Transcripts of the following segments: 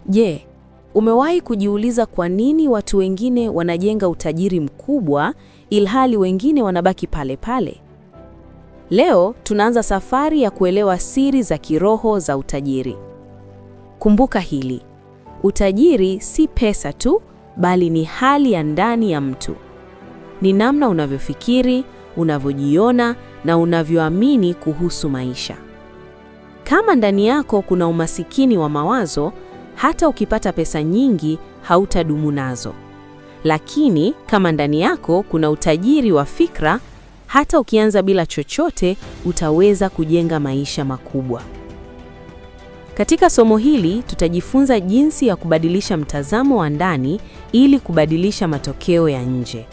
Je, umewahi kujiuliza kwa nini watu wengine wanajenga utajiri mkubwa ilhali wengine wanabaki pale pale? Leo tunaanza safari ya kuelewa siri za kiroho za utajiri. Kumbuka hili, utajiri si pesa tu, bali ni hali ya ndani ya mtu. Ni namna unavyofikiri, unavyojiona na unavyoamini kuhusu maisha. Kama ndani yako kuna umasikini wa mawazo, hata ukipata pesa nyingi hautadumu nazo. Lakini kama ndani yako kuna utajiri wa fikra, hata ukianza bila chochote utaweza kujenga maisha makubwa. Katika somo hili tutajifunza jinsi ya kubadilisha mtazamo wa ndani ili kubadilisha matokeo ya nje.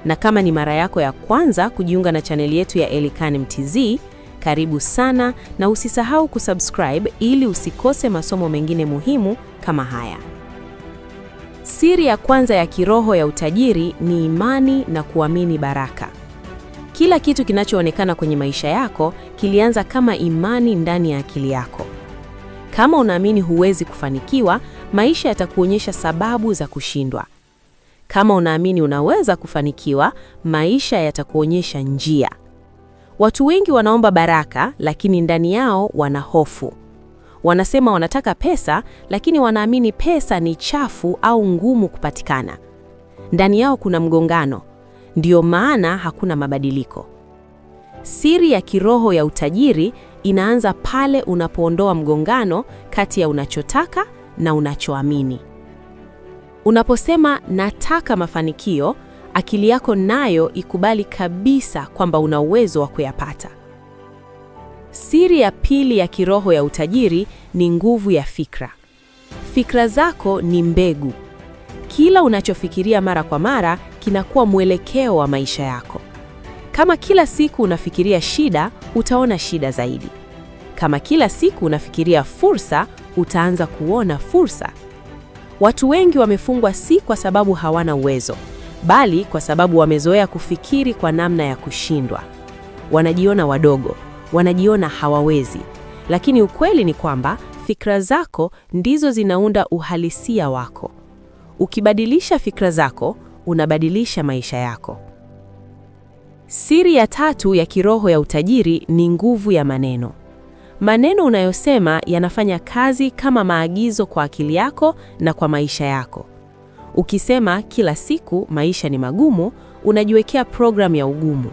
Na kama ni mara yako ya kwanza kujiunga na chaneli yetu ya Elikhan Mtz, karibu sana na usisahau kusubscribe ili usikose masomo mengine muhimu kama haya. Siri ya kwanza ya kiroho ya utajiri ni imani na kuamini baraka. Kila kitu kinachoonekana kwenye maisha yako kilianza kama imani ndani ya akili yako. Kama unaamini huwezi kufanikiwa, maisha yatakuonyesha sababu za kushindwa. Kama unaamini unaweza kufanikiwa, maisha yatakuonyesha njia. Watu wengi wanaomba baraka, lakini ndani yao wana hofu. Wanasema wanataka pesa, lakini wanaamini pesa ni chafu au ngumu kupatikana. Ndani yao kuna mgongano. Ndiyo maana hakuna mabadiliko. Siri ya kiroho ya utajiri inaanza pale unapoondoa mgongano kati ya unachotaka na unachoamini. Unaposema nataka mafanikio, akili yako nayo ikubali kabisa kwamba una uwezo wa kuyapata. Siri ya pili ya kiroho ya utajiri ni nguvu ya fikra. Fikra zako ni mbegu. Kila unachofikiria mara kwa mara kinakuwa mwelekeo wa maisha yako. Kama kila siku unafikiria shida, utaona shida zaidi. Kama kila siku unafikiria fursa, utaanza kuona fursa. Watu wengi wamefungwa si kwa sababu hawana uwezo, bali kwa sababu wamezoea kufikiri kwa namna ya kushindwa. Wanajiona wadogo, wanajiona hawawezi. Lakini ukweli ni kwamba fikra zako ndizo zinaunda uhalisia wako. Ukibadilisha fikra zako, unabadilisha maisha yako. Siri ya tatu ya kiroho ya utajiri ni nguvu ya maneno. Maneno unayosema yanafanya kazi kama maagizo kwa akili yako na kwa maisha yako. Ukisema kila siku maisha ni magumu, unajiwekea program ya ugumu.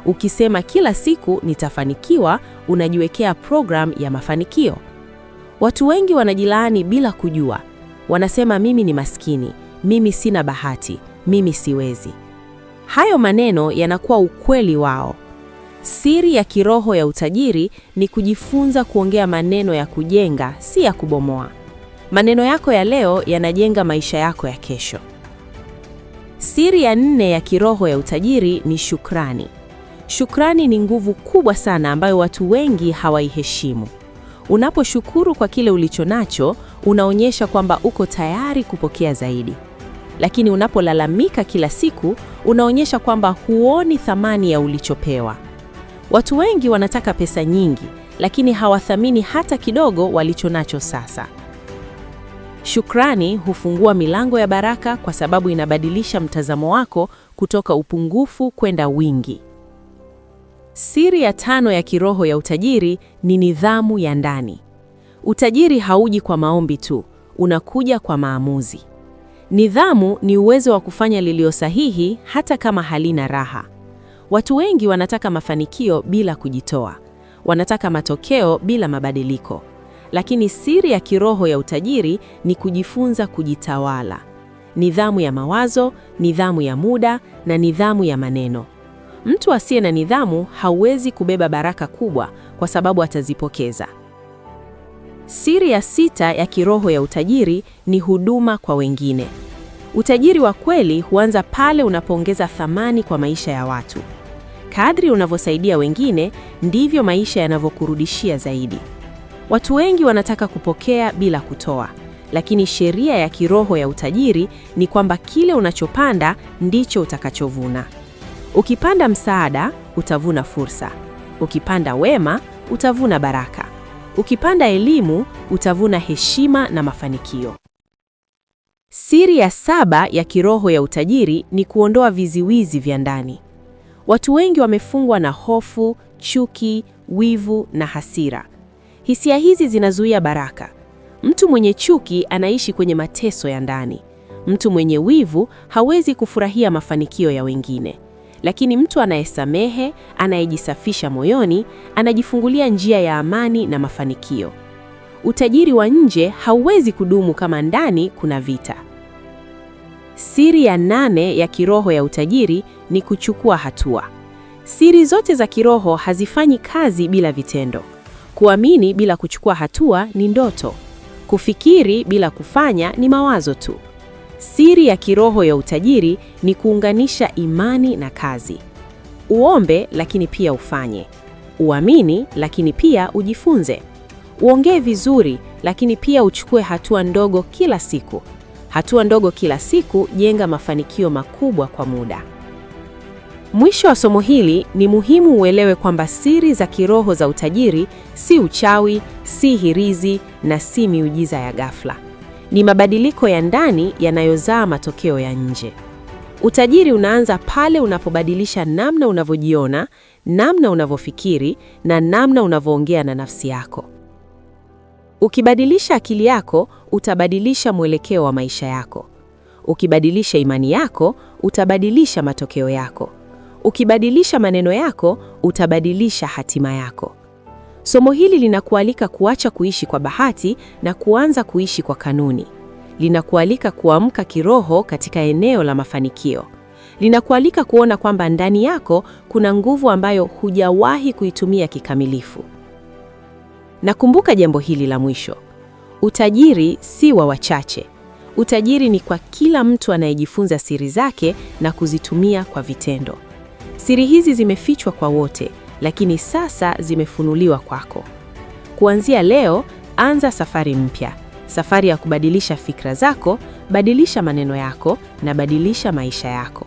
Ukisema kila siku nitafanikiwa, unajiwekea program ya mafanikio. Watu wengi wanajilaani bila kujua. Wanasema mimi ni maskini, mimi sina bahati, mimi siwezi. Hayo maneno yanakuwa ukweli wao. Siri ya kiroho ya utajiri ni kujifunza kuongea maneno ya kujenga, si ya kubomoa. Maneno yako ya leo yanajenga maisha yako ya kesho. Siri ya 4 ya kiroho ya utajiri ni shukrani. Shukrani ni nguvu kubwa sana ambayo watu wengi hawaiheshimu. Unaposhukuru kwa kile ulichonacho, unaonyesha kwamba uko tayari kupokea zaidi. Lakini unapolalamika kila siku, unaonyesha kwamba huoni thamani ya ulichopewa. Watu wengi wanataka pesa nyingi, lakini hawathamini hata kidogo walichonacho sasa. Shukrani hufungua milango ya baraka kwa sababu inabadilisha mtazamo wako kutoka upungufu kwenda wingi. Siri ya 5 ya kiroho ya utajiri ni nidhamu ya ndani. Utajiri hauji kwa maombi tu, unakuja kwa maamuzi. Nidhamu ni uwezo wa kufanya lililo sahihi hata kama halina raha. Watu wengi wanataka mafanikio bila kujitoa. Wanataka matokeo bila mabadiliko. Lakini siri ya kiroho ya utajiri ni kujifunza kujitawala. Nidhamu ya mawazo, nidhamu ya muda na nidhamu ya maneno. Mtu asiye na nidhamu hawezi kubeba baraka kubwa kwa sababu atazipokeza. Siri ya 6 ya kiroho ya utajiri ni huduma kwa wengine. Utajiri wa kweli huanza pale unapoongeza thamani kwa maisha ya watu. Kadri unavyosaidia wengine, ndivyo maisha yanavyokurudishia zaidi. Watu wengi wanataka kupokea bila kutoa, lakini sheria ya kiroho ya utajiri ni kwamba kile unachopanda ndicho utakachovuna. Ukipanda msaada, utavuna fursa. Ukipanda wema, utavuna baraka. Ukipanda elimu, utavuna heshima na mafanikio. Siri ya 7 ya kiroho ya utajiri ni kuondoa viziwizi vya ndani. Watu wengi wamefungwa na hofu, chuki, wivu na hasira. Hisia hizi zinazuia baraka. Mtu mwenye chuki anaishi kwenye mateso ya ndani. Mtu mwenye wivu hawezi kufurahia mafanikio ya wengine. Lakini mtu anayesamehe, anayejisafisha moyoni, anajifungulia njia ya amani na mafanikio. Utajiri wa nje hauwezi kudumu kama ndani kuna vita. Siri ya 8 ya kiroho ya utajiri ni kuchukua hatua. Siri zote za kiroho hazifanyi kazi bila vitendo. Kuamini bila kuchukua hatua ni ndoto. Kufikiri bila kufanya ni mawazo tu. Siri ya kiroho ya utajiri ni kuunganisha imani na kazi. Uombe lakini pia ufanye. Uamini lakini pia ujifunze. Uongee vizuri lakini pia uchukue hatua ndogo kila siku. Hatua ndogo kila siku jenga mafanikio makubwa kwa muda. Mwisho wa somo hili ni muhimu uelewe kwamba siri za kiroho za utajiri si uchawi, si hirizi na si miujiza ya ghafla. Ni mabadiliko ya ndani yanayozaa matokeo ya nje. Utajiri unaanza pale unapobadilisha namna unavyojiona, namna unavyofikiri na namna unavyoongea na nafsi yako. Ukibadilisha akili yako, utabadilisha mwelekeo wa maisha yako. Ukibadilisha imani yako, utabadilisha matokeo yako. Ukibadilisha maneno yako, utabadilisha hatima yako. Somo hili linakualika kuacha kuishi kwa bahati na kuanza kuishi kwa kanuni. Linakualika kuamka kiroho katika eneo la mafanikio. Linakualika kuona kwamba ndani yako kuna nguvu ambayo hujawahi kuitumia kikamilifu. Nakumbuka jambo hili la mwisho. Utajiri si wa wachache. Utajiri ni kwa kila mtu anayejifunza siri zake na kuzitumia kwa vitendo. Siri hizi zimefichwa kwa wote, lakini sasa zimefunuliwa kwako. Kuanzia leo, anza safari mpya. Safari ya kubadilisha fikra zako, badilisha maneno yako na badilisha maisha yako.